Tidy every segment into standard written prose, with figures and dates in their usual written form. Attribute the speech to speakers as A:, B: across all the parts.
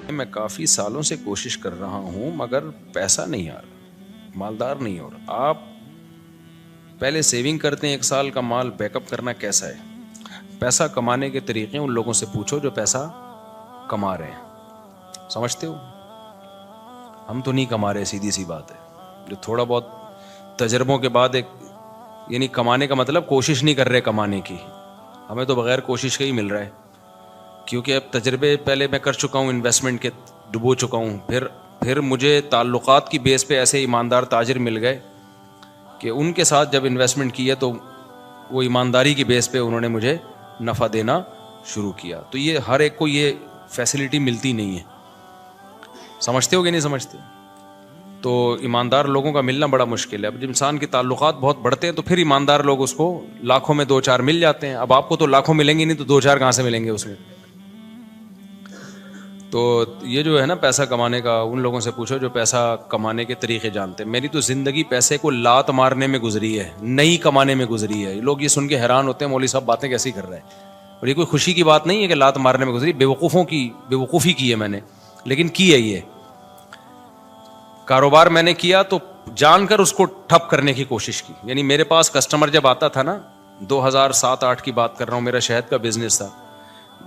A: میں کافی سالوں سے کوشش کر رہا ہوں مگر پیسہ نہیں آ رہا, مالدار نہیں ہو رہا. آپ پہلے سیونگ کرتے ہیں, 1 سال کا مال بیک اپ کرنا کیسا ہے؟ پیسہ کمانے کے طریقے ان لوگوں سے پوچھو جو پیسہ کما رہے ہیں. سمجھتے ہو؟ ہم تو نہیں کما رہے, سیدھی سی بات ہے. جو تھوڑا بہت تجربوں کے بعد یعنی کمانے کا مطلب کوشش نہیں کر رہے کمانے کی. ہمیں تو بغیر کوشش کا ہی مل رہا ہے, کیونکہ اب تجربے پہلے میں کر چکا ہوں, انویسٹمنٹ کے ڈبو چکا ہوں. پھر مجھے تعلقات کی بیس پہ ایسے ایماندار تاجر مل گئے کہ ان کے ساتھ جب انویسٹمنٹ کیا تو وہ ایمانداری کی بیس پہ انہوں نے مجھے نفع دینا شروع کیا. تو یہ ہر ایک کو یہ فیسلٹی ملتی نہیں ہے. سمجھتے ہو کہ نہیں سمجھتے؟ تو ایماندار لوگوں کا ملنا بڑا مشکل ہے. اب جب انسان کے تعلقات بہت بڑھتے ہیں تو پھر ایماندار لوگ اس کو لاکھوں میں 2-4 مل جاتے ہیں. اب آپ کو تو لاکھوں ملیں گے نہیں تو 2-4 کہاں سے ملیں گے اس میں؟ تو یہ جو ہے نا پیسہ کمانے کا, ان لوگوں سے پوچھو جو پیسہ کمانے کے طریقے جانتے ہیں. میری تو زندگی پیسے کو لات مارنے میں گزری ہے, نہیں کمانے میں گزری ہے. لوگ یہ سن کے حیران ہوتے ہیں مولوی صاحب باتیں کیسی کر رہے ہیں, اور یہ کوئی خوشی کی بات نہیں ہے کہ لات مارنے میں گزری. بیوقوفی کی ہے میں نے, لیکن کی ہے. یہ کاروبار میں نے کیا تو جان کر اس کو ٹھپ کرنے کی کوشش کی. یعنی میرے پاس کسٹمر جب آتا تھا نا, 2007-8 کی بات کر رہا ہوں, میرا شہد کا بزنس تھا.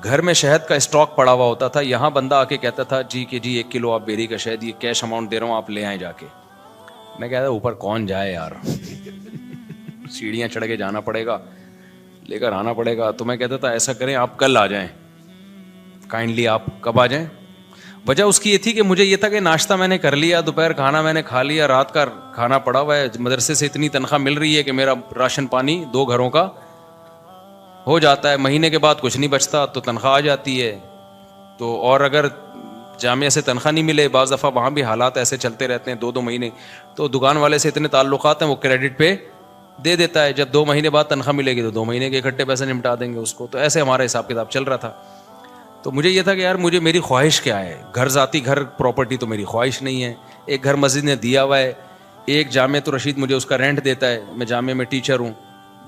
A: گھر میں شہد کا اسٹاک پڑا ہوا ہوتا تھا. یہاں بندہ آ کے کہتا تھا جی 1 کلو آپ بیری کا شہد, یہ کیش اماؤنٹ دے رہا ہوں, آپ لے آئیں جا کے. میں کہتا اوپر کون جائے یار, سیڑھیاں چڑھ کے جانا پڑے گا, لے کر آنا پڑے گا. تو میں کہتا تھا ایسا کریں آپ کل آ جائیں, کائنڈلی آپ کب آ جائیں. وجہ اس کی یہ تھی کہ مجھے یہ تھا کہ ناشتہ میں نے کر لیا, دوپہر کھانا میں نے کھا لیا, رات کا کھانا پڑا ہوا ہے, مدرسے سے اتنی تنخواہ مل رہی ہے کہ میرا راشن پانی 2 گھروں کا ہو جاتا ہے. مہینے کے بعد کچھ نہیں بچتا تو تنخواہ آ جاتی ہے. تو اور اگر جامعہ سے تنخواہ نہیں ملے, بعض دفعہ وہاں بھی حالات ایسے چلتے رہتے ہیں 2-2 مہینے, تو دکان والے سے اتنے تعلقات ہیں وہ کریڈٹ پہ دے دیتا ہے. جب 2 مہینے بعد تنخواہ ملے گی تو 2 مہینے کے اکٹھے پیسے نمٹا دیں گے اس کو. تو ایسے ہمارا حساب کتاب چل رہا تھا. تو مجھے یہ تھا کہ یار میری خواہش کیا ہے, گھر پراپرٹی تو میری خواہش نہیں ہے. ایک گھر مسجد نے دیا ہوا ہے, ایک جامعہ تو رشید مجھے اس کا رینٹ دیتا ہے, میں جامعہ میں ٹیچر ہوں.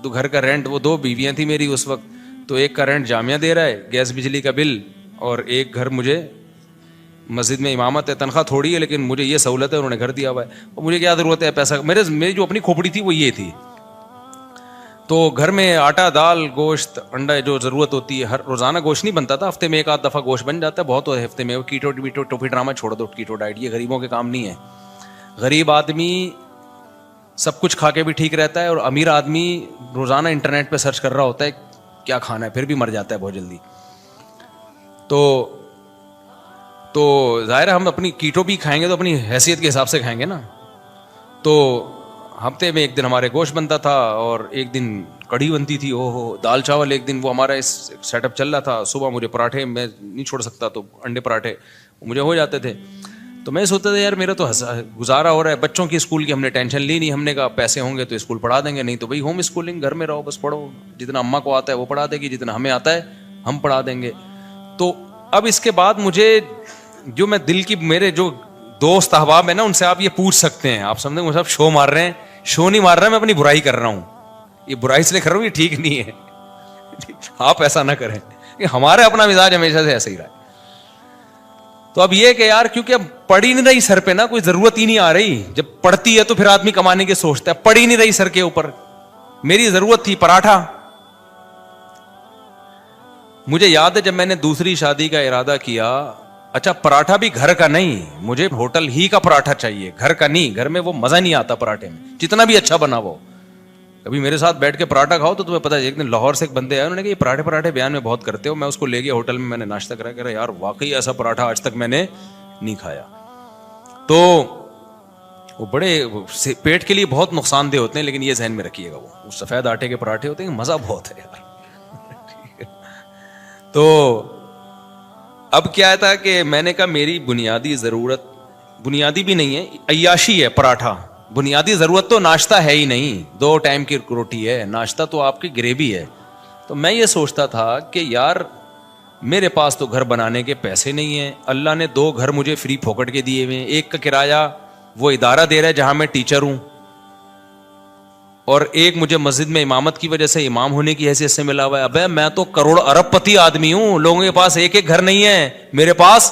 A: تو گھر کا رینٹ, وہ 2 بیویاں تھیں میری اس وقت, تو ایک کا رینٹ جامعہ دے رہا ہے, گیس بجلی کا بل, اور ایک گھر مجھے مسجد میں امامت ہے. تنخواہ تھوڑی ہے لیکن مجھے یہ سہولت ہے, انہوں نے گھر دیا ہوا ہے. اور مجھے کیا ضرورت ہے پیسہ, میری جو اپنی کھوپڑی تھی وہ یہ تھی. تو گھر میں آٹا, دال, گوشت, انڈا جو ضرورت ہوتی ہے, ہر روزانہ گوشت نہیں بنتا تھا, ہفتے میں 1-8 دفعہ گوشت بن جاتا ہے, بہت ہو ہفتے میں. کیٹو ٹوفی ڈرامہ چھوڑ دو, کیٹو ڈائٹ یہ غریبوں کے کام نہیں ہے. غریب آدمی سب کچھ کھا کے بھی ٹھیک رہتا ہے, اور امیر آدمی روزانہ انٹرنیٹ پہ سرچ کر رہا ہوتا ہے کیا کھانا ہے, پھر بھی مر جاتا ہے بہت جلدی. تو ظاہر ہے ہم اپنی کیٹو بھی کھائیں گے تو اپنی حیثیت کے حساب سے کھائیں گے نا. تو ہفتے میں 1 دن ہمارے گوشت بنتا تھا, اور 1 دن کڑھی بنتی تھی, دال چاول 1 دن. وہ ہمارا اس سیٹ اپ چل رہا تھا. صبح مجھے پراٹھے, میں نہیں چھوڑ سکتا, تو انڈے پراٹھے مجھے ہو جاتے تھے. تو میں سوچتا تھا یار میرا تو گزارا ہو رہا ہے. بچوں کی اسکول کی ہم نے ٹینشن لی نہیں, ہم نے کہا پیسے ہوں گے تو اسکول پڑھا دیں گے, نہیں تو بھائی ہوم اسکولنگ, گھر میں رہو بس پڑھو, جتنا اماں کو آتا ہے وہ پڑھا دے گی, جتنا ہمیں آتا ہے ہم پڑھا دیں گے. تو اب اس کے بعد مجھے جو میں دل کی, میرے جو دوست احباب ہیں نا, ان سے آپ یہ پوچھ سکتے ہیں. آپ سمجھیں مجھے شو مار رہے ہیں, شو نہیں مار رہا, میں اپنی برائی کر رہا ہوں. یہ برائی اس لیے کر رہا ہوں, یہ ٹھیک نہیں ہے, آپ ایسا نہ کریں. ہمارا اپنا مزاج ہمیشہ سے ایسا ہی رہا ہے. تو اب یہ کہ یار کیونکہ اب پڑ ہی نہیں رہی سر پہ نا, کوئی ضرورت ہی نہیں آ رہی. جب پڑتی ہے تو پھر آدمی کمانے کی سوچتا ہے, پڑ ہی نہیں رہی سر کے اوپر. میری ضرورت تھی پراٹھا. مجھے یاد ہے جب میں نے دوسری شادی کا ارادہ کیا, اچھا پراٹھا بھی گھر کا نہیں, مجھے ہوٹل ہی کا پراٹھا چاہیے, گھر کا نہیں. گھر میں وہ مزہ نہیں آتا پراٹھے میں, جتنا بھی اچھا بنا وہ. کبھی میرے ساتھ بیٹھ کے پراٹھا کھاؤ تو تمہیں پتا ہے. ایک دن لاہور سے ایک بندے آئے, انہوں نے کہا یہ پراٹھے بیان میں بہت کرتے ہو. میں اس کو لے گیا ہوٹل میں نے ناشتہ کرا, کہہ رہا یار واقعی ایسا پراٹھا آج تک میں نے نہیں کھایا. تو وہ بڑے پیٹ کے لیے بہت نقصان دہ ہوتے ہیں, لیکن یہ ذہن میں رکھیے گا, وہ سفید آٹے کے پراٹھے ہوتے ہیں, مزہ بہت ہے یار. تو اب کیا تھا کہ میں نے کہا میری بنیادی ضرورت, بنیادی بھی نہیں ہے, عیاشی ہے پراٹھا. بنیادی ضرورت تو ناشتہ ہے ہی نہیں, 2 ٹائم کی روٹی ہے, ناشتہ تو آپ کی گریوی ہے. تو میں یہ سوچتا تھا کہ یار میرے پاس تو گھر بنانے کے پیسے نہیں ہیں. اللہ نے 2 گھر مجھے فری پھوکٹ کے دیے ہوئے ہیں. ایک کا کرایہ وہ ادارہ دے رہا ہے جہاں میں ٹیچر ہوں, اور ایک مجھے مسجد میں امامت کی وجہ سے امام ہونے کی حیثیت سے ملا ہوا ہے. ابے میں تو کروڑ ارب پتی آدمی ہوں, لوگوں کے پاس ایک گھر نہیں ہے, میرے پاس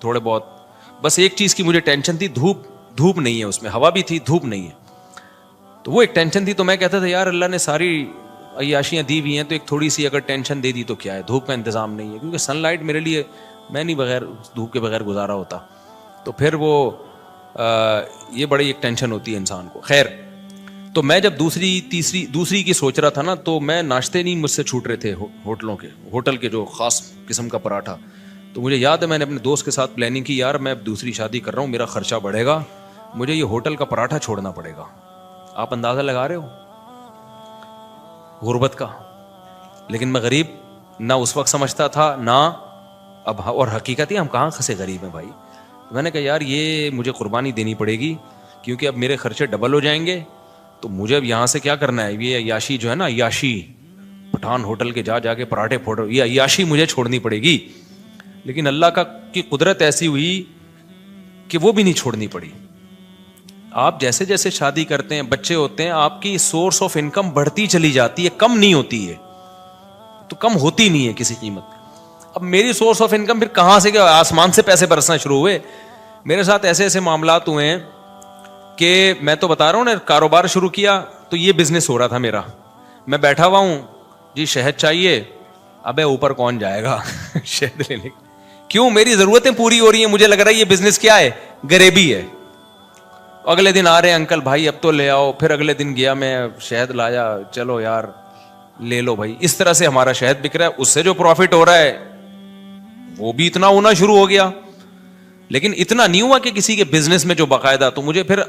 A: تھوڑے بہت. بس ایک چیز کی مجھے ٹینشن تھی, دھوپ نہیں ہے اس میں, ہوا بھی تھی, دھوپ نہیں ہے, تو وہ ایک ٹینشن تھی. تو میں کہتا تھا یار اللہ نے ساری عیاشیاں دی ہوئی ہیں, تو ایک تھوڑی سی اگر ٹینشن دے دی تو کیا ہے, دھوپ کا انتظام نہیں ہے, کیونکہ سن لائٹ میرے لیے میں نہیں بغیر دھوپ کے بغیر گزارا ہوتا. تو پھر وہ یہ بڑی ایک ٹینشن ہوتی ہے انسان کو. خیر, تو میں جب دوسری کی سوچ رہا تھا نا, تو میں ناشتے نہیں مجھ سے چھوٹ رہے تھے ہوٹل کے جو خاص قسم کا پراٹھا. تو مجھے یاد ہے میں نے اپنے دوست کے ساتھ پلاننگ کی, یار میں اب دوسری شادی کر رہا ہوں, میرا خرچہ بڑھے گا, مجھے یہ ہوٹل کا پراٹھا چھوڑنا پڑے گا. آپ اندازہ لگا رہے ہو غربت کا. لیکن میں غریب نہ اس وقت سمجھتا تھا نہ اب, اور حقیقت ہے ہم کہاں خسے غریب ہیں بھائی. میں نے کہا یار یہ مجھے قربانی دینی پڑے گی, کیونکہ اب میرے خرچے ڈبل ہو جائیں گے. تو مجھے اب یہاں سے کیا کرنا ہے, یہ عیاشی جو ہے نا, عیاشی پٹھان ہوٹل کے جا کے پراٹھے پھوڑ, یہ عیاشی مجھے چھوڑنی پڑے گی. لیکن اللہ کی قدرت ایسی ہوئی کہ وہ بھی نہیں چھوڑنی پڑی. آپ جیسے جیسے شادی کرتے ہیں, بچے ہوتے ہیں, آپ کی سورس آف انکم بڑھتی چلی جاتی ہے, کم نہیں ہوتی ہے, تو کم ہوتی نہیں ہے کسی قیمت. اب میری سورس آف انکم پھر کہاں سے, آسمان سے پیسے برسنا شروع ہوئے. میرے ساتھ ایسے ایسے معاملات ہوئے ہیں کہ میں تو بتا رہا ہوں نا, کاروبار شروع کیا تو یہ بزنس ہو رہا تھا میرا. میں بیٹھا ہوا ہوں جی, شہد چاہیے, ابے اوپر کون جائے گا شہد لینے, کیوں, میری ضرورتیں پوری ہو رہی ہیں, مجھے لگ رہا ہے یہ بزنس کیا ہے, غریبی ہے. اگلے دن آ رہے ہیں انکل بھائی اب تو لے آؤ, پھر اگلے دن گیا میں شہد لایا, چلو یار لے لو بھائی. اس طرح سے ہمارا شہد بک رہا ہے, اس سے جو پروفٹ ہو رہا ہے وہ بھی اتنا ہونا شروع ہو گیا. لیکن اتنا نہیں ہوا کہ کسی کے بزنس میں جو باقاعدہ. تو مجھے پھر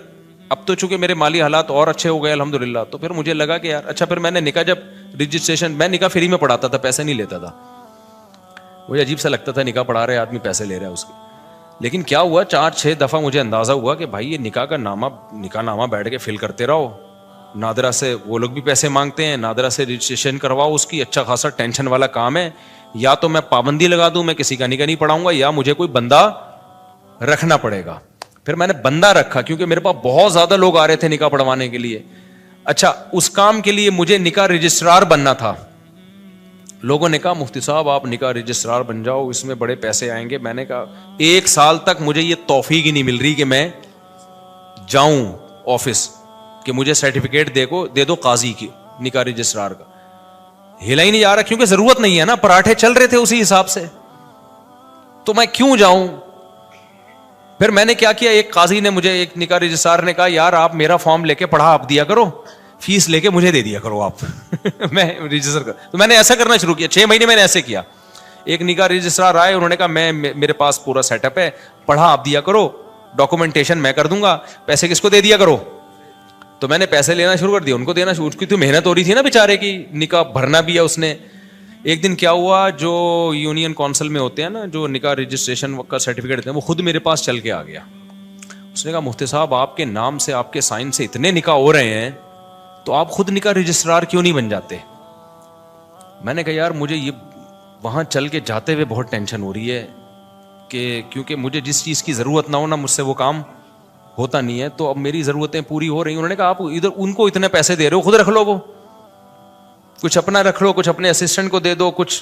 A: اب تو چونکہ میرے مالی حالات اور اچھے ہو گئے الحمدللہ, تو پھر مجھے لگا کہ یار اچھا, پھر میں نے نکاح جب رجسٹریشن, میں نکاح فری میں پڑھاتا تھا, پیسے نہیں لیتا تھا. مجھے عجیب سا لگتا تھا نکاح پڑھا رہے آدمی پیسے لے رہا ہے اس کے. لیکن کیا ہوا, 4-6 دفعہ مجھے اندازہ ہوا کہ بھائی یہ نکاح کا نکاح نامہ بیٹھ کے فل کرتے رہو, نادرا سے وہ لوگ بھی پیسے مانگتے ہیں, نادرا سے رجسٹریشن کرواؤ اس کی, اچھا خاصا ٹینشن والا کام ہے. یا تو میں پابندی لگا دوں, میں کسی کا نکاح نہیں پڑھاؤں گا, یا مجھے کوئی بندہ رکھنا پڑے گا. پھر میں نے بندہ رکھا, کیونکہ میرے پاس بہت زیادہ لوگ آ رہے تھے نکاح پڑھوانے کے لیے. اچھا, اس کام کے لیے مجھے نکاح رجسٹرار بننا تھا. لوگوں نے کہا مفتی صاحب آپ نکاح رجسٹرار بن جاؤ, اس میں بڑے پیسے آئیں گے. میں نے کہا 1 سال تک مجھے یہ توفیق ہی نہیں مل رہی کہ میں جاؤں آفس کہ مجھے سرٹیفکیٹ دے دو قاضی کی نکاح رجسٹرار کا. ہلا ہی نہیں جا رہا, کیونکہ ضرورت نہیں ہے نا, پراٹھے چل رہے تھے اسی حساب سے, تو میں کیوں جاؤں. پھر میں نے کیا کیا, ایک قاضی نے مجھے, ایک نکاح رجسٹرار نے کہا یار آپ میرا فارم لے کے پڑھا آپ دیا کرو, فیس لے کے مجھے دے دیا کرو آپ میں رجسٹر کر. تو میں نے ایسا کرنا شروع کیا, 6 مہینے میں نے ایسے کیا. ایک نکاح رجسٹرار آئے, انہوں نے کہا میرے پاس پورا سیٹ اپ ہے, پڑھا آپ دیا کرو, ڈاکومنٹیشن میں کر دوں گا, پیسے کس کو دے دیا کرو. تو میں نے پیسے لینا شروع کر دیا, ان کو دینا شروع کی. تو محنت ہو رہی تھی نا بیچارے کی, نکاح بھرنا بھی ہے اس نے. ایک دن کیا ہوا, جو یونین کونسل میں ہوتے ہیں نا, جو نکاح رجسٹریشن کا سرٹیفکیٹ دیتے ہیں, وہ خود میرے پاس چل کے آ گیا. اس نے کہا مفتی صاحب آپ کے نام سے, آپ کے سائن سے اتنے نکاح ہو رہے ہیں, تو آپ خود نکاح رجسٹرار کیوں نہیں بن جاتے. میں نے کہا یار مجھے یہ وہاں چل کے جاتے ہوئے بہت ٹینشن ہو رہی ہے, کہ کیونکہ مجھے جس چیز کی ضرورت نہ ہو نا, مجھ سے وہ کام ہوتا نہیں ہے. تو اب میری ضرورتیں پوری ہو رہی ہیں. انہوں نے کہا آپ ادھر ان کو اتنے پیسے دے رہے ہو, خود رکھ لو, وہ کچھ اپنا رکھ لو, کچھ اپنے اسسٹنٹ کو دے دو کچھ.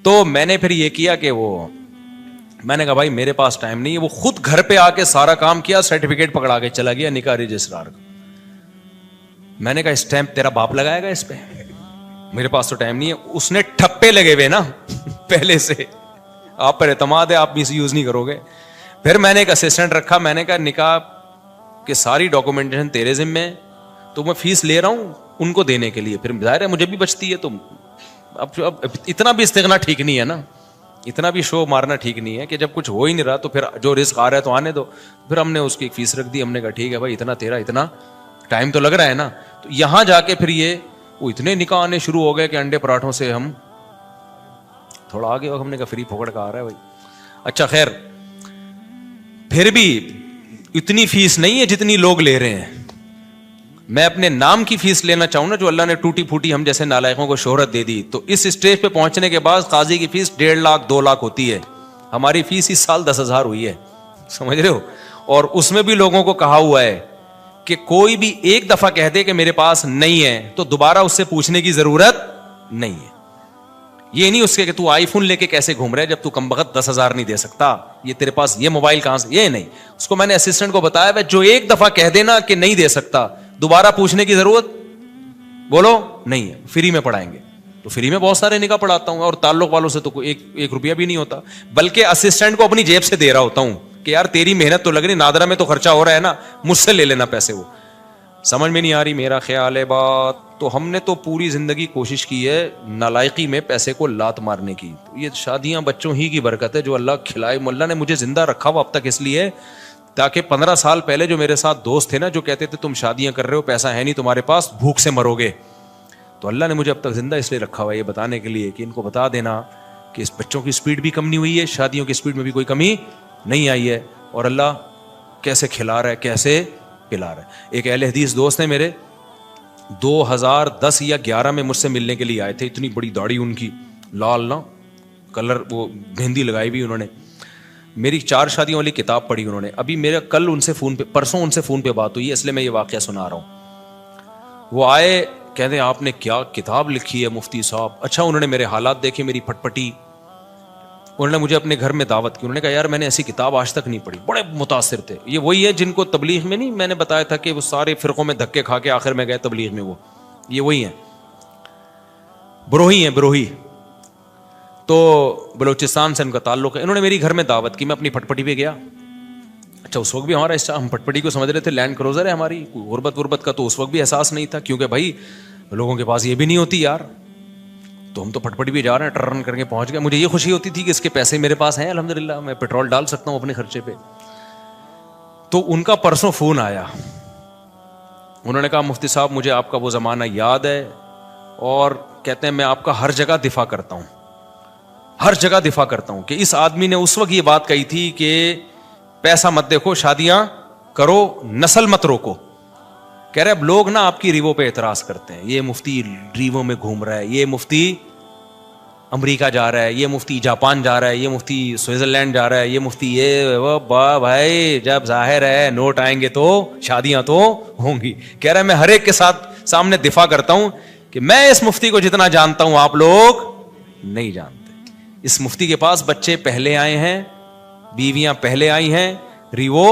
A: تو میں نے پھر یہ کیا کہ میں نے کہا بھائی میرے پاس ٹائم نہیں ہے. وہ خود گھر پہ آ کے سارا کام کیا, سرٹیفکیٹ پکڑا کے چلا گیا نکاح رجسٹرار کا. میں نے کہا اسٹیمپ تیرا باپ لگائے گا اس پہ, میرے پاس تو ٹائم نہیں ہے. اس نے ٹھپے لگے ہوئے نا پہلے سے, آپ پر اعتماد ہے, آپ مس یوز نہیں کرو گے. پھر میں نے ایک اسسٹنٹ رکھا, میں نے کہا نکاح کہ ساری ڈاکومنٹیشن تیرے ذمہ ہے, تو میں فیس لے رہا ہوں ان کو دینے کے لیے, پھر ظاہر ہے مجھے بھی بچتی ہے. تو اب اتنا بھی استغنا ٹھیک نہیں ہے نا, اتنا بھی شو مارنا ٹھیک نہیں ہے کہ جب کچھ ہو ہی نہیں رہا تو پھر جو رزق آ رہا ہے تو آنے دو. پھر ہم نے اس کی ایک فیس رکھ دی, ہم نے کہا ٹھیک ہے بھائی اتنا تیرا, اتنا ٹائم تو لگ رہا ہے نا. تو یہاں جا کے پھر یہ وہ اتنے نکاح آنے شروع ہو گئے کہ انڈے پراٹھوں سے ہم تھوڑا آگے, ہم نے کہا فری پھوکڑ کا آ رہا ہے بھائی. اچھا خیر, پھر بھی اتنی فیس نہیں ہے جتنی لوگ لے رہے ہیں. میں اپنے نام کی فیس لینا چاہوں نا, جو اللہ نے ٹوٹی پھوٹی ہم جیسے نالائقوں کو شہرت دے دی, تو اس اسٹیج پہ پہنچنے کے بعد قاضی کی فیس 1.5 لاکھ 2 لاکھ ہوتی ہے. ہماری فیس اس سال 10,000 ہوئی ہے, سمجھ رہے ہو. اور اس میں بھی لوگوں کو کہا ہوا ہے کہ کوئی بھی ایک دفعہ کہہ دے کہ میرے پاس نہیں ہے, تو دوبارہ اس سے پوچھنے کی ضرورت نہیں ہے. یہ نہیں اس کے کہ تو آئی فون لے کے کیسے گھوم رہا ہے جب تو کم بخت 10,000 نہیں دے سکتا, یہ تیرے پاس یہ موبائل کہاں سے, یہ نہیں. اس کو میں نے اسسٹنٹ کو بتایا بھائی جو ایک دفعہ کہہ دینا کہ نہیں دے سکتا, دوبارہ پوچھنے کی ضرورت بولو نہیں ہے, فری میں پڑھائیں گے. تو فری میں بہت سارے نکاح پڑھاتا ہوں, اور تعلق والوں سے تو کوئی ایک روپیہ بھی نہیں ہوتا, بلکہ اسسٹنٹ کو اپنی جیب سے دے رہا ہوتا ہوں کہ یار تیری محنت تو لگ رہی, نادرا میں تو خرچہ ہو رہا ہے نا, مجھ سے لے لینا پیسے. وہ سمجھ میں نہیں آ رہی میرا خیال ہے بات. تو ہم نے تو پوری زندگی کوشش کی ہے نالائقی میں پیسے کو لات مارنے کی. یہ شادیاں بچوں ہی کی برکت ہے جو اللہ کھلائے. اللہ نے مجھے زندہ رکھا ہوا اب تک اس لیے تاکہ 15 سال پہلے جو میرے ساتھ دوست تھے نا, جو کہتے تھے تم شادیاں کر رہے ہو, پیسہ ہے نہیں تمہارے پاس, بھوک سے مرو گے, تو اللہ نے مجھے اب تک زندہ اس لیے رکھا ہوا ہے یہ بتانے کے لیے کہ ان کو بتا دینا کہ اس بچوں کی سپیڈ بھی کم نہیں ہوئی ہے, شادیوں کی سپیڈ میں بھی کوئی کمی نہیں آئی ہے, اور اللہ کیسے کھلا رہا ہے کیسے پلا رہا ہے. ایک اہل حدیث دوست ہیں میرے, 2010 یا 11 میں مجھ سے ملنے کے لیے آئے تھے. اتنی بڑی داڑھی ان کی, لال نا کلر, وہ مہندی لگائی ہوئی انہوں نے. میری 4 شادیوں والی کتاب پڑھی انہوں نے. ابھی میرا کل ان سے فون پہ, پرسوں ان سے فون پہ بات ہوئی ہے, اس لیے میں یہ واقعہ سنا رہا ہوں. وہ آئے, کہتے ہیں آپ نے کیا کتاب لکھی ہے مفتی صاحب. اچھا انہوں نے میرے حالات دیکھے, میری پھٹ پٹی, انہوں نے مجھے اپنے گھر میں دعوت کی. انہوں نے کہا یار میں نے ایسی کتاب آج تک نہیں پڑھی. بڑے متاثر تھے. یہ وہی ہے جن کو تبلیغ میں نہیں میں نے بتایا تھا کہ وہ سارے فرقوں میں دھکے کھا کے آخر میں گئے تبلیغ میں, وہ یہ وہی ہیں, بروہی ہیں, بروہی. تو بلوچستان سے ان کا تعلق ہے. انہوں نے میری گھر میں دعوت کی, میں اپنی پھٹ پٹی پہ گیا. اچھا اس وقت بھی ہمارا ہم پھٹ پٹی کو سمجھ رہے تھے لینڈ کروزر ہے ہماری, غربت کا تو اس وقت بھی احساس نہیں تھا, کیونکہ بھائی لوگوں کے پاس یہ بھی نہیں ہوتی یار. تو ہم تو پھٹ پٹی بھی جا رہے ہیں, ٹرن کر کے پہنچ گئے. مجھے یہ خوشی ہوتی تھی کہ اس کے پیسے میرے پاس ہیں الحمدللہ, میں پیٹرول ڈال سکتا ہوں اپنے خرچے پہ. تو ان کا پرسوں فون آیا, انہوں نے کہا مفتی صاحب مجھے آپ کا وہ زمانہ یاد ہے, اور کہتے ہیں میں آپ کا ہر جگہ دفاع کرتا ہوں, ہر جگہ دفاع کرتا ہوں, کہ اس آدمی نے اس وقت یہ بات کہی تھی کہ پیسہ مت دیکھو, شادیاں کرو, نسل مت روکو. کہہ رہے اب لوگ نا آپ کی ریوو پہ اعتراض کرتے ہیں, یہ مفتی ریوو میں گھوم رہا ہے, یہ مفتی امریکہ جا رہا ہے, یہ مفتی جاپان جا رہا ہے, یہ مفتی سوئٹزرلینڈ جا رہا ہے, یہ مفتی یہ وہ. بھائی جب ظاہر ہے نوٹ آئیں گے تو شادیاں تو ہوں گی. کہہ رہا ہے میں ہر ایک کے ساتھ سامنے دفاع کرتا ہوں کہ میں اس مفتی کو جتنا جانتا ہوں آپ لوگ نہیں جانتے. اس مفتی کے پاس بچے پہلے آئے ہیں, بیویاں پہلے آئی ہیں, ریوو,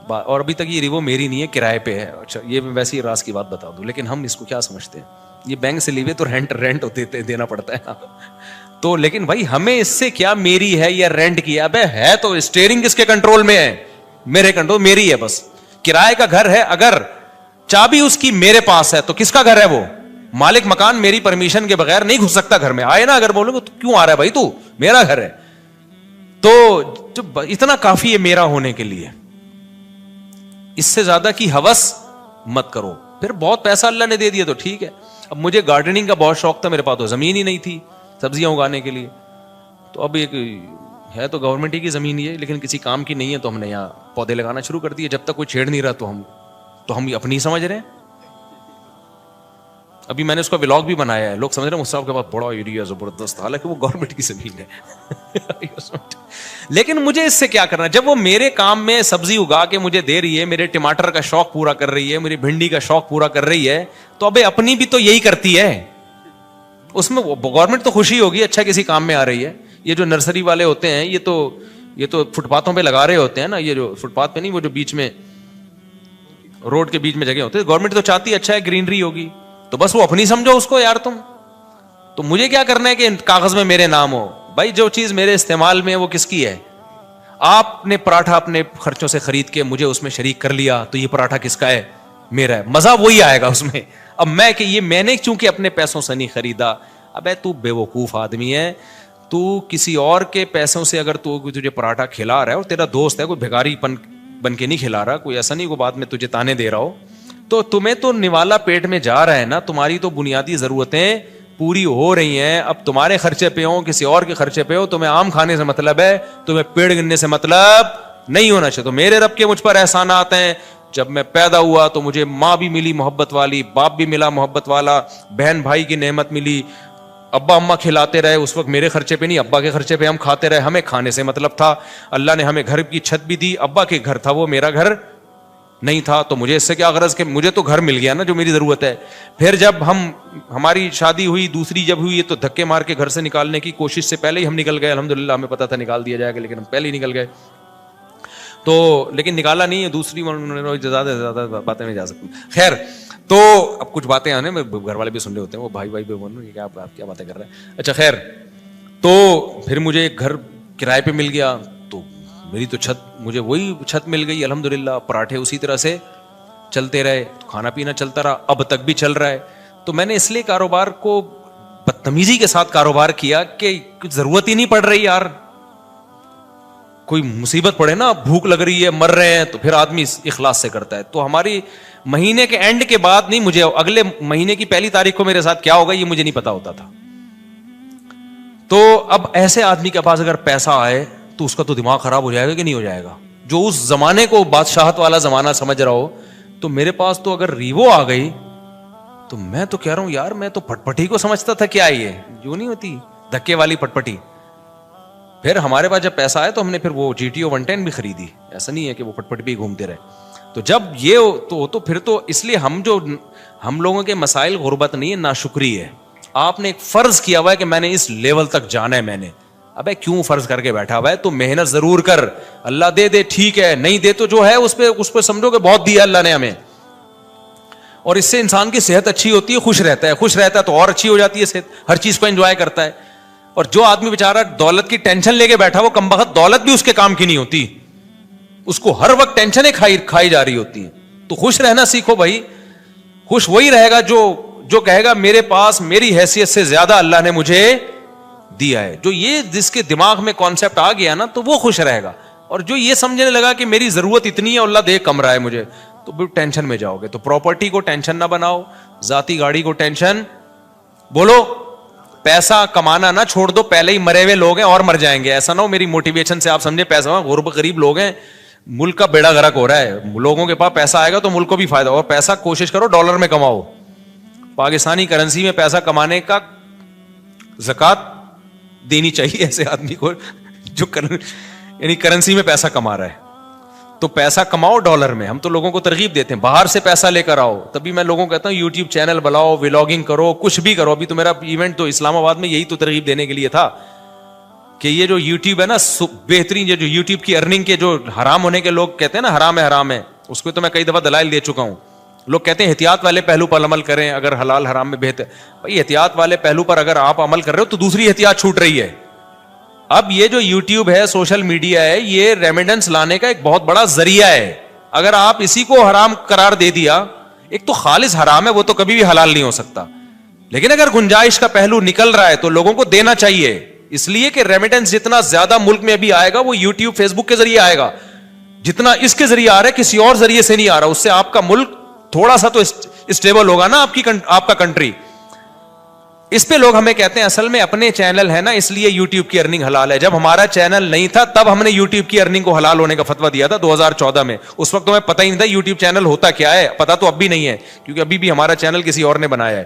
A: اور ابھی تک یہ ریوو میری نہیں ہے, کرائے پہ ہے. اچھا یہ میں ویسے ہی راز کی بات بتا دوں, لیکن ہم اس کو کیا سمجھتے ہیں, یہ بینک سے لیوے تو رینٹ دینا پڑتا ہے تو. لیکن بھائی ہمیں اس سے کیا, میری ہے یا رینٹ کی ہے, ہے تو اسٹیئرنگ کس کے کنٹرول میں ہے, میرے کنٹرول, میری ہے بس. کرائے کا گھر ہے, اگر چابی اس کی میرے پاس ہے تو کس کا گھر ہے وہ, مالک مکان میری پرمیشن کے بغیر نہیں گھس سکتا گھر میں. آئے نا اگر بولو تو کیوں آ رہا ہے بھائی, تو میرا گھر ہے. تو اتنا کافی ہے میرا ہونے کے لیے, اس سے زیادہ کی ہوس مت کرو. پھر بہت پیسہ اللہ نے دے دیا تو ٹھیک ہے. اب مجھے گارڈننگ کا بہت شوق تھا, میرے پاس تو زمین ہی نہیں تھی سبزیاں اگانے کے لیے. تو اب ایک ہے تو گورنمنٹ ہی کی زمین ہی ہے, لیکن کسی کام کی نہیں ہے, تو ہم نے یہاں پودے لگانا شروع کر دیے. جب تک کوئی چھیڑ نہیں رہا تو ہم اپنی سمجھ رہے ہیں. ابھی میں نے اس کا ولاگ بھی بنایا ہے, لوگ سمجھ رہے ہیں مصطفیٰ کے پاس بڑا ایریا زبردست, حالانکہ وہ گورنمنٹ کی زمین ہے لیکن مجھے اس سے کیا کرنا, جب وہ میرے کام میں سبزی اگا کے مجھے دے رہی ہے, میرے ٹماٹر کا شوق پورا کر رہی ہے, میری بھنڈی کا شوق پورا کر رہی ہے, تو ابے اپنی بھی تو یہی کرتی ہے, اس میں گورنمنٹ تو خوشی ہوگی, اچھا کسی کام میں آ رہی ہے. یہ جو نرسری والے ہوتے ہیں یہ تو فٹ پاتھوں پہ لگا رہے ہوتے ہیں نا, یہ جو فٹ پاتھ پہ نہیں, وہ جو بیچ میں روڈ کے بیچ میں جگہ ہوتے ہیں, گورنمنٹ تو چاہتی ہے اچھا ہے گرینری ہوگی, تو بس وہ اپنی سمجھو اس کو یار. تو مجھے کیا کرنا ہے کہ کاغذ میں میرے نام ہو. بھائی جو چیز میرے استعمال میں ہے وہ کس کی ہے, آپ نے پراٹھا اپنے خرچوں سے خرید کے مجھے اس میں شریک کر لیا, تو یہ پراٹھا کس کا ہے, میرا ہے, مزہ وہی آئے گا اس میں. اب میں نے چونکہ اپنے پیسوں سے نہیں خریدا. ابے تو بے وقوف آدمی ہے, تو کسی اور کے پیسوں سے اگر تو تجھے پراٹھا کھلا رہا ہے, اور تیرا دوست ہے, کوئی بھیکاری بن کے نہیں کھلا رہا, کوئی ایسا نہیں کوئی بعد میں تجھے تانے دے رہا ہو, تو تمہیں تو نوالا پیٹ میں جا رہا ہے نا, تمہاری تو بنیادی ضرورتیں پوری ہو رہی ہیں. اب تمہارے خرچے پہ ہو, کسی اور کے خرچے پہ ہو, تمہیں آم کھانے سے مطلب ہے, تمہیں پیڑ گننے سے مطلب نہیں ہونا چاہیے. تو میرے رب کے مجھ پر احسانات ہیں. جب میں پیدا ہوا تو مجھے ماں بھی ملی محبت والی, باپ بھی ملا محبت والا, بہن بھائی کی نعمت ملی, ابا اماں کھلاتے رہے, اس وقت میرے خرچے پہ نہیں ابا کے خرچے پہ ہم کھاتے رہے, ہمیں کھانے سے مطلب تھا. اللہ نے ہمیں گھر کی چھت بھی دی, ابا کے گھر تھا وہ, میرا گھر نہیں تھا تو مجھے اس سے کیا غرض کہ مجھے تو گھر مل گیا نا جو میری ضرورت ہے. پھر جب ہماری شادی ہوئی دوسری جب ہوئی تو دھکے مار کے گھر سے نکالنے کی کوشش سے پہلے ہی ہم نکل گئے. الحمدللہ ہمیں پتا تھا نکال دیا جائے گا لیکن ہم پہلے ہی نکل گئے. تو لیکن نکالا نہیں ہے, دوسری زیادہ سے زیادہ باتیں نہیں جا سکتی. خیر, تو اب کچھ باتیں آنے میں گھر والے بھی سن رہے ہوتے ہیں, وہ بھائی بھی بول رہے ہیں کہ آپ کیا باتیں کر رہے ہیں. اچھا خیر, تو پھر مجھے ایک گھر کرائے پہ مل گیا تو میری تو مجھے وہی چھت مل گئی الحمدللہ. پراٹھے اسی طرح سے چلتے رہے, کھانا پینا چلتا رہا, اب تک بھی چل رہا ہے. تو میں نے اس لیے کاروبار کو بدتمیزی کے ساتھ کاروبار کیا کہ کچھ ضرورت ہی نہیں پڑ رہی یار. کوئی مصیبت پڑے نا, بھوک لگ رہی ہے, مر رہے ہیں, تو پھر آدمی اخلاص سے کرتا ہے. تو ہماری مہینے کے اینڈ کے بعد نہیں, مجھے اگلے مہینے کی پہلی تاریخ کو میرے ساتھ کیا ہوگا یہ مجھے نہیں پتا ہوتا تھا. تو اب ایسے آدمی کے پاس اگر پیسہ آئے تو اس کا تو دماغ خراب ہو جائے گا کہ نہیں ہو جائے گا, جو اس زمانے کو بادشاہت والا زمانہ سمجھ رہا ہو. تو میرے پاس تو اگر ریوو آ گئی تو میں تو کہہ رہا ہوں یار میں تو پٹپٹی کو سمجھتا تھا کیا یہ جو نہیں ہوتی دھکے والی پٹپٹی. پھر ہمارے پاس جب پیسہ آیا تو ہم نے پھر وہ GTO 110 بھی خریدی. ایسا نہیں ہے کہ وہ پٹپٹ بھی گھومتے رہے. تو جب یہ تو پھر تو اس لیے ہم لوگوں کے مسائل غربت نہیں ہے, ناشکری ہے. آپ نے ایک فرض کیا ہوا ہے کہ میں نے اس لیول تک جانا ہے. میں نے ابے کیوں فرض کر کے بیٹھا ہوا ہے, تو محنت ضرور کر. اللہ دے ٹھیک ہے, نہیں دے تو جو ہے اس پہ سمجھو کہ بہت دیا اللہ نے ہمیں. اور اس سے انسان کی صحت اچھی ہوتی ہے, خوش رہتا ہے تو اور اچھی ہو جاتی ہے صحت, ہر چیز کو انجوائے کرتا ہے. اور جو آدمی بیچارہ دولت کی ٹینشن لے کے بیٹھا, وہ کمبخت دولت بھی اس کے کام کی نہیں ہوتی, اس کو ہر وقت ٹینشنیں کھائی جا رہی ہوتی ہیں. تو خوش رہنا سیکھو بھائی. خوش وہی رہے گا جو کہے گا میرے پاس میری حیثیت سے زیادہ اللہ نے مجھے دیا ہے. جو یہ جس کے دماغ میں کانسیپٹ آ گیا نا تو وہ خوش رہے گا. اور جو یہ سمجھنے لگا کہ میری ضرورت اتنی ہے اللہ دے کم رہا ہے مجھے, تو بھی ٹینشن میں جاؤ گے. تو پراپرٹی کو ٹینشن نہ بناؤ, ذاتی گاڑی کو ٹینشن, بولو پیسہ کمانا نہ چھوڑ دو, پہلے ہی مرے ہوئے لوگ ہیں اور مر جائیں گے. ایسا نہ ہو میری موٹیویشن سے آپ سمجھے پیسہ غریب لوگ ہیں, ملک کا بیڑا غرق ہو رہا ہے. لوگوں کے پاس پیسہ آئے گا تو ملک کو بھی فائدہ. اور پیسہ کوشش کرو ڈالر میں کماؤ, پاکستانی کرنسی میں پیسہ کمانے کا زکات دینی چاہیے ایسے آدمی کو جو یعنی کرنسی میں پیسہ کما رہا ہے. تو پیسہ کماؤ ڈالر میں. ہم تو لوگوں کو ترغیب دیتے ہیں باہر سے پیسہ لے کر آؤ. تبھی میں لوگوں کو کہتا ہوں یوٹیوب چینل بناؤ, ولاگنگ کرو, کچھ بھی کرو. ابھی تو میرا ایونٹ تو اسلام آباد میں یہی تو ترغیب دینے کے لیے تھا کہ یہ جو یوٹیوب ہے نا بہترین, یہ جو یوٹیوب کی ارننگ کے جو حرام ہونے کے لوگ کہتے ہیں نا حرام ہے, اس کو تو میں کئی دفعہ دلائل دے چکا ہوں. لوگ کہتے ہیں احتیاط والے پہلو پر عمل کریں اگر حلال حرام میں بہتر. بھائی احتیاط والے پہلو پر اگر آپ عمل کر رہے ہو تو دوسری احتیاط چھوٹ رہی ہے. اب یہ جو یوٹیوب ہے, سوشل میڈیا ہے, یہ ریمیڈنس لانے کا ایک بہت بڑا ذریعہ ہے. اگر آپ اسی کو حرام قرار دے دیا, ایک تو خالص حرام ہے, وہ تو کبھی بھی حلال نہیں ہو سکتا. لیکن اگر گنجائش کا پہلو نکل رہا ہے تو لوگوں کو دینا چاہیے, اس لیے کہ ریمیڈنس جتنا زیادہ ملک میں ابھی آئے گا وہ یوٹیوب فیس بک کے ذریعے آئے گا. جتنا اس کے ذریعے آ رہا ہے کسی اور ذریعے سے نہیں آ رہا. اس سے آپ کا ملک تھوڑا سا تو اسٹیبل ہوگا نا, آپ کا کنٹری. اس پہ لوگ ہمیں کہتے ہیں اصل میں اپنے چینل ہے نا اس لیے یوٹیوب کی ارننگ حلال ہے. جب ہمارا چینل نہیں تھا تب ہم نے یوٹیوب کی ارننگ کو حلال ہونے کا فتویٰ دیا تھا 2014 میں. اس وقت ہمیں پتہ ہی نہیں تھا یوٹیوب چینل ہوتا کیا ہے. پتہ تو اب بھی نہیں ہے کیونکہ ابھی بھی ہمارا چینل کسی اور نے بنایا ہے,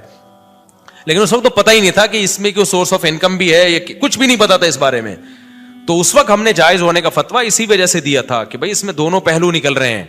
A: لیکن اس وقت تو پتہ ہی نہیں تھا کہ اس میں کوئی سورس آف انکم بھی ہے, کچھ بھی نہیں پتا تھا اس بارے میں. تو اس وقت ہم نے جائز ہونے کا فتویٰ اسی وجہ سے دیا تھا کہ بھائی اس میں دونوں پہلو نکل رہے ہیں,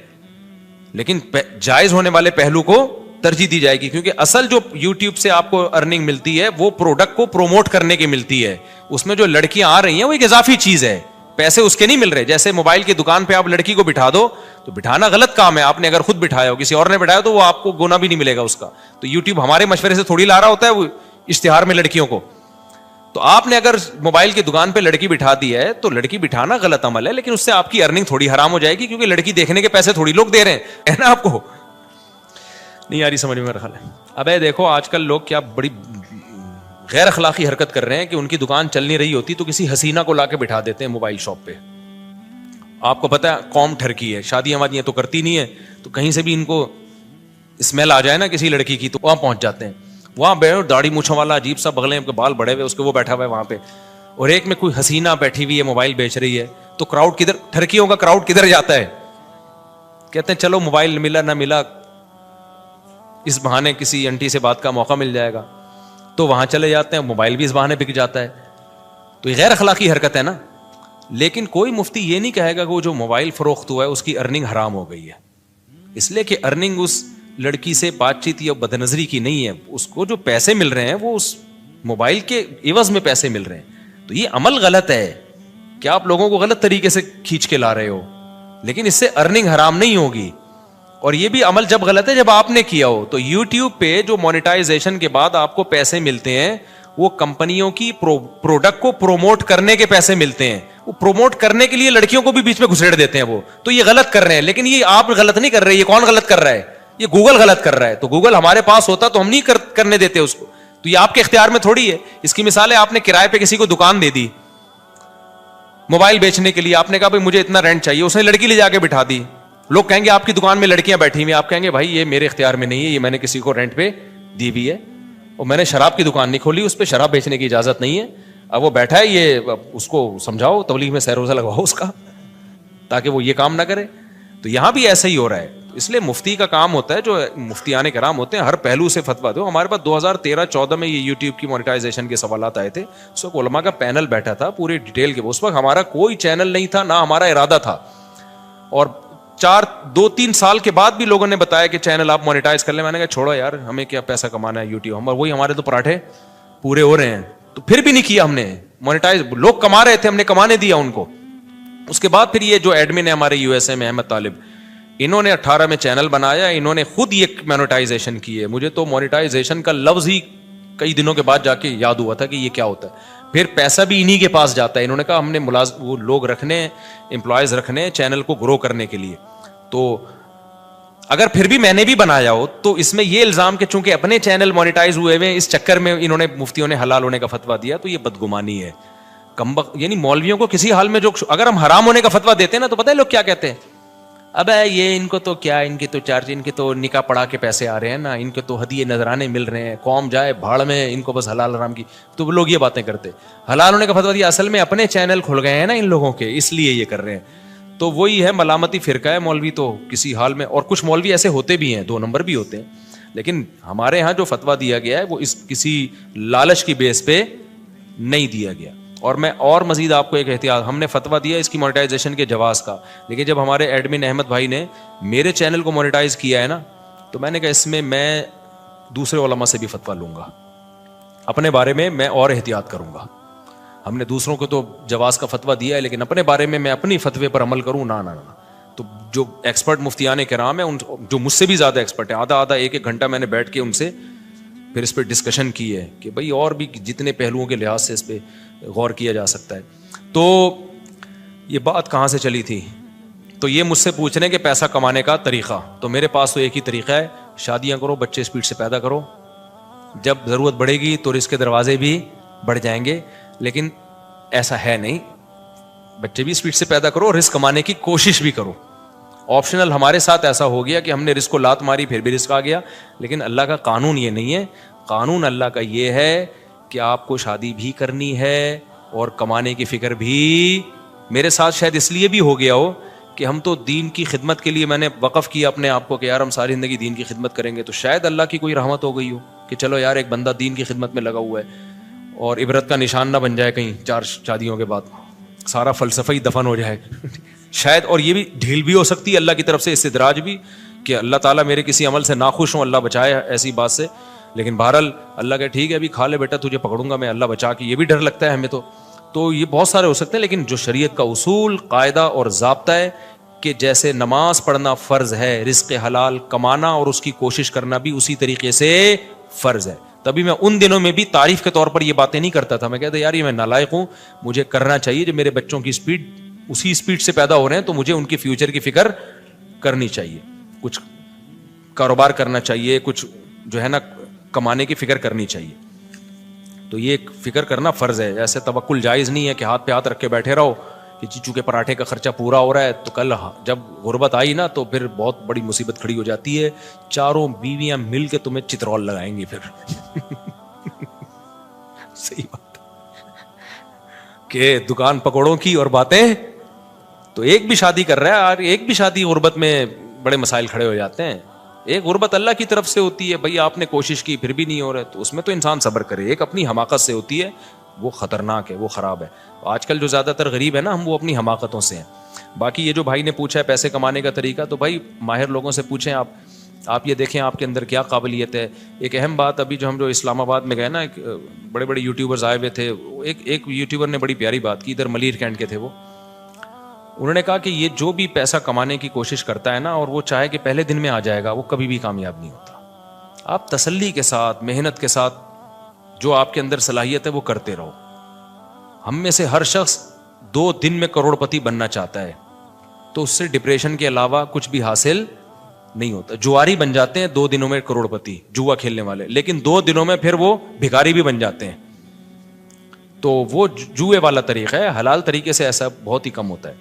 A: لیکن جائز ہونے والے پہلو کو ترجیح دی جائے گی. کیونکہ اصل جو یوٹیوب سے آپ کو ارننگ ملتی ہے وہ پروڈکٹ کو پروموٹ کرنے کی ملتی ہے. اس میں جو لڑکیاں آ رہی ہیں وہ ایک اضافی چیز ہے, پیسے اس کے نہیں مل رہے. جیسے موبائل کی دکان پہ آپ لڑکی کو بٹھا دو تو بٹھانا غلط کام ہے. آپ نے اگر خود بٹھایا ہو, کسی اور نے بٹھایا تو وہ آپ کو گنا بھی نہیں ملے گا اس کا. تو یوٹیوب ہمارے مشورے سے تھوڑی لا رہا ہوتا ہے وہ اشتہار میں لڑکیوں کو. تو آپ نے اگر موبائل کی دکان پہ لڑکی بٹھا دی ہے تو لڑکی بٹھانا غلط عمل ہے, لیکن اس سے آپ کی ارننگ تھوڑی حرام ہو جائے گی کیونکہ لڑکی دیکھنے کے پیسے تھوڑی لوگ دے رہے ہیں نا. آپ کو نہیں یاری سمجھ میں رکھا ہے. اب دیکھو آج کل لوگ کیا بڑی غیر اخلاقی حرکت کر رہے ہیں کہ ان کی دکان چل نہیں رہی ہوتی تو کسی حسینہ کو لا کے بٹھا دیتے ہیں موبائل شاپ پہ. آپ کو پتا ہے قوم ٹھرکی ہے, شادیاں وادیاں تو کرتی نہیں ہے, تو کہیں سے بھی ان کو اسمیل آ جائے نا کسی لڑکی کی تو وہاں پہنچ جاتے ہیں. وہاں بیٹھو داڑھی مونچھوں والا عجیب سا بغلیں کے بال بڑے ہوئے اس کے وہ بیٹھا ہوا ہے وہاں پہ, اور ایک میں کوئی حسینہ بیٹھی ہوئی ہے موبائل بیچ رہی ہے. تو کراؤڈ کدھر, ٹھرکیوں کا کراؤڈ کدھر جاتا ہے؟ کہتے ہیں چلو موبائل ملا نہ ملا اس بہانے کسی انٹی سے بات کا موقع مل جائے گا, تو وہاں چلے جاتے ہیں. موبائل بھی اس بہانے بک جاتا ہے. تو یہ غیر اخلاقی حرکت ہے نا. لیکن کوئی مفتی یہ نہیں کہے گا کہ وہ جو موبائل فروخت ہوا ہے اس کی ارننگ حرام ہو گئی ہے. اس لیے کہ ارننگ اس لڑکی سے بات چیت یا بد نظری کی نہیں ہے, اس کو جو پیسے مل رہے ہیں وہ اس موبائل کے عوض میں پیسے مل رہے ہیں. تو یہ عمل غلط ہے کہ آپ لوگوں کو غلط طریقے سے کھینچ کے لا رہے ہو, لیکن اس سے ارننگ حرام نہیں ہوگی. اور یہ بھی عمل جب غلط ہے جب آپ نے کیا ہو. تو یوٹیوب پہ جو مونیٹائزیشن کے بعد آپ کو پیسے ملتے ہیں وہ کمپنیوں کی پروڈکٹ کو پروموٹ کرنے کے پیسے ملتے ہیں. وہ پروموٹ کرنے کے لیے لڑکیوں کو بھی بیچ میں گھسیڑ دیتے ہیں وہ, تو یہ غلط کر رہے ہیں. لیکن یہ آپ غلط نہیں کر رہے, یہ کون غلط کر رہا ہے؟ یہ گوگل غلط کر رہا ہے. تو گوگل ہمارے پاس ہوتا تو ہم نہیں کرنے دیتے اس کو. تو یہ آپ کے اختیار میں تھوڑی ہے. اس کی مثال ہے, آپ نے کرائے پہ کسی کو دکان دے دی موبائل بیچنے کے لیے, آپ نے کہا بھائی مجھے اتنا رینٹ چاہیے, اس نے لڑکی لے جا کے بٹھا دی. لوگ کہیں گے آپ کی دکان میں لڑکیاں بیٹھی ہوئی, آپ کہیں گے بھائی یہ میرے اختیار میں نہیں ہے, یہ میں نے کسی کو رینٹ پہ دی بھی ہے, اور میں نے شراب کی دکان نہیں کھولی, اس پہ شراب بیچنے کی اجازت نہیں ہے. اب وہ بیٹھا ہے, یہ اس کو سمجھاؤ, تبلیغ میں سیر روزہ لگواؤ اس کا, تاکہ وہ یہ کام نہ کرے. تو یہاں بھی ایسا ہی ہو رہا ہے. اس لیے مفتی کا کام ہوتا ہے, جو مفتیان کرام ہوتے ہیں, ہر پہلو سے فتویٰ دو. ہمارے پاس 2013-14 میں یہ یوٹیوب کی مونیٹائزیشن کے سوالات آئے تھے, اس وقت علماء کا پینل بیٹھا تھا پوری ڈیٹیل کے. اس وقت ہمارا کوئی چینل نہیں تھا, نہ ہمارا ارادہ تھا, اور 2-3 سال کے بعد بھی لوگوں نے بتایا کہ چینل آپ مونیٹائز کر لیں. میں نے کہا چھوڑو یار, ہمیں کیا پیسہ کمانا ہے یوٹیوب, وہی ہمارے تو پراٹھے پورے ہو رہے ہیں. تو پھر بھی نہیں کیا ہم نے مونیٹائز. لوگ کما رہے تھے, ہم نے کمانے دیا ان کو. اس کے بعد پھر یہ جو ایڈمن ہے ہمارے یو ایس اے میں, احمد طالب, انہوں نے 18 میں چینل بنایا, انہوں نے خود یہ مونیٹائزیشن کی ہے. مجھے تو مونیٹائزیشن کا لفظ ہی کئی دنوں کے بعد جا کے یاد ہوا تھا کہ یہ کیا ہوتا ہے. پھر پیسہ بھی انہی کے پاس جاتا ہے. انہوں نے کہا ہم نے وہ لوگ رکھنے, امپلائیز رکھنے چینل کو گرو کرنے کے لیے. تو اگر پھر بھی میں نے بھی بنایا ہو تو اس میں یہ الزام کہ چونکہ اپنے چینل مونیٹائز ہوئے ہوئے, اس چکر میں انہوں نے مفتیوں نے حلال ہونے کا فتویٰ دیا, تو یہ بدگمانی ہے. یعنی مولویوں کو کسی حال میں جو, اگر ہم حرام ہونے کا فتویٰ دیتے ہیں نا, تو پتہ ہے لوگ کیا کہتے ہیں, اب یہ ان کو تو کیا, ان کی تو چارج, ان کے تو نکاح پڑھا کے پیسے آ رہے ہیں نا, ان کے تو ہدیے نذرانے مل رہے ہیں, قوم جائے بھاڑ میں, ان کو بس حلال حرام کی. تو لوگ یہ باتیں کرتے, حلال ہونے کا فتویٰ دیا, اصل میں اپنے چینل کھل گئے ہیں نا ان لوگوں کے, اس لیے یہ کر رہے ہیں. تو وہی ہے, ملامتی فرقہ ہے مولوی تو کسی حال میں. اور کچھ مولوی ایسے ہوتے بھی ہیں, 2 نمبر بھی ہوتے ہیں, لیکن ہمارے ہاں جو فتویٰ دیا گیا ہے وہ اس کسی لالچ کی بیس پہ نہیں دیا گیا. اور میں اور مزید آپ کو ایک احتیاط, ہم نے فتویٰ دیا اس کی مونیٹائزیشن کے جواز کا, لیکن جب ہمارے ایڈمن احمد بھائی نے میرے چینل کو مونیٹائز کیا ہے نا, تو میں نے کہا اس میں میں دوسرے علماء سے بھی فتویٰ لوں گا, اپنے بارے میں میں اور احتیاط کروں گا. ہم نے دوسروں کو تو جواز کا فتویٰ دیا ہے, لیکن اپنے بارے میں اپنی فتوے پر عمل کروں نہ. تو جو ایکسپرٹ مفتیان کرام ہیں, جو مجھ سے بھی زیادہ ایکسپرٹ ہیں, آدھا 1-1 گھنٹہ میں نے بیٹھ کے ان سے پھر اس پہ ڈسکشن کی ہے کہ بھائی اور بھی جتنے پہلوؤں کے لحاظ سے اس پہ غور کیا جا سکتا ہے. تو یہ بات کہاں سے چلی تھی؟ تو یہ مجھ سے پوچھ رہے ہیں کہ پیسہ کمانے کا طریقہ. تو میرے پاس تو ایک ہی طریقہ ہے, شادیاں کرو, بچے اسپیڈ سے پیدا کرو, جب ضرورت بڑھے گی تو رزق کے دروازے بھی بڑھ جائیں گے. لیکن ایسا ہے نہیں, بچے بھی اسپیڈ سے پیدا کرو, رزق کمانے کی کوشش بھی کرو. آپشنل ہمارے ساتھ ایسا ہو گیا کہ ہم نے رزق کو لات ماری, پھر بھی رزق آ گیا. لیکن اللہ کا قانون یہ نہیں ہے. قانون اللہ کا یہ ہے کہ آپ کو شادی بھی کرنی ہے اور کمانے کی فکر بھی. میرے ساتھ شاید اس لیے بھی ہو گیا ہو کہ ہم تو دین کی خدمت کے لیے, میں نے وقف کیا اپنے آپ کو کہ یار ہم ساری زندگی دین کی خدمت کریں گے. تو شاید اللہ کی کوئی رحمت ہو گئی ہو کہ چلو یار ایک بندہ دین کی خدمت میں لگا ہوا ہے, اور عبرت کا نشان نہ بن جائے کہیں 4 شادیوں کے بعد سارا فلسفہ ہی دفن ہو جائے شاید. اور یہ بھی ڈھیل بھی ہو سکتی ہے اللہ کی طرف سے, استدراج بھی, کہ اللہ تعالیٰ میرے کسی عمل سے ناخوش ہوں, اللہ بچائے ایسی بات سے. لیکن بہرحال اللہ کہ ٹھیک ہے ابھی کھا لے بیٹا, تجھے پکڑوں گا میں, اللہ بچا کے. یہ بھی ڈر لگتا ہے ہمیں. تو یہ بہت سارے ہو سکتے ہیں, لیکن جو شریعت کا اصول, قاعدہ اور ضابطہ ہے کہ جیسے نماز پڑھنا فرض ہے, رزق حلال کمانا اور اس کی کوشش کرنا بھی اسی طریقے سے فرض ہے. تبھی میں ان دنوں میں بھی تعریف کے طور پر یہ باتیں نہیں کرتا تھا. میں کہتا یار یہ میں نالائق ہوں, مجھے کرنا چاہیے. جب میرے بچوں کی اسپیڈ اسی اسپیڈ سے پیدا ہو رہے ہیں تو مجھے ان کے فیوچر کی فکر کرنی چاہیے, کچھ کاروبار کرنا چاہیے, کچھ جو ہے نا کمانے کی فکر کرنی چاہیے. تو یہ فکر کرنا فرض ہے. ایسے توکل جائز نہیں ہے کہ ہاتھ پہ ہاتھ رکھ کے بیٹھے رہو کہ چیچو کے پراٹھے کا خرچہ پورا ہو رہا ہے, تو کل جب غربت آئی نا تو پھر بہت بڑی مصیبت کھڑی ہو جاتی ہے. 4 بیویاں مل کے تمہیں چترول لگائیں گی پھر صحیح بات کہ دکان پکوڑوں کی اور باتیں. تو ایک بھی شادی کر رہا ہے اور ایک بھی شادی غربت میں بڑے مسائل کھڑے ہو جاتے ہیں. ایک غربت اللہ کی طرف سے ہوتی ہے, بھائی آپ نے کوشش کی پھر بھی نہیں ہو رہا, تو اس میں تو انسان صبر کرے. ایک اپنی حماقت سے ہوتی ہے, وہ خطرناک ہے, وہ خراب ہے. آج کل جو زیادہ تر غریب ہے نا, ہم وہ اپنی حماقتوں سے ہیں. باقی یہ جو بھائی نے پوچھا ہے پیسے کمانے کا طریقہ, تو بھائی ماہر لوگوں سے پوچھیں آپ یہ دیکھیں آپ کے اندر کیا قابلیت ہے. ایک اہم بات, ابھی جو اسلام آباد میں گئے نا, ایک بڑے بڑے یوٹیوبرز آئے ہوئے تھے, ایک یوٹیوبر نے بڑی پیاری بات کی, ادھر ملیر کینٹ کے تھے وہ. انہوں نے کہا کہ یہ جو بھی پیسہ کمانے کی کوشش کرتا ہے نا, اور وہ چاہے کہ پہلے دن میں آ جائے گا, وہ کبھی بھی کامیاب نہیں ہوتا. آپ تسلی کے ساتھ, محنت کے ساتھ جو آپ کے اندر صلاحیت ہے وہ کرتے رہو. ہم میں سے ہر شخص 2 دن میں کروڑ پتی بننا چاہتا ہے, تو اس سے ڈپریشن کے علاوہ کچھ بھی حاصل نہیں ہوتا. جواری بن جاتے ہیں 2 دنوں میں کروڑ پتی, جوا کھیلنے والے, لیکن 2 دنوں میں پھر وہ بھکاری بھی بن جاتے ہیں. تو وہ جوئے والا طریقہ ہے, حلال طریقے سے ایسا بہت ہی کم ہوتا ہے.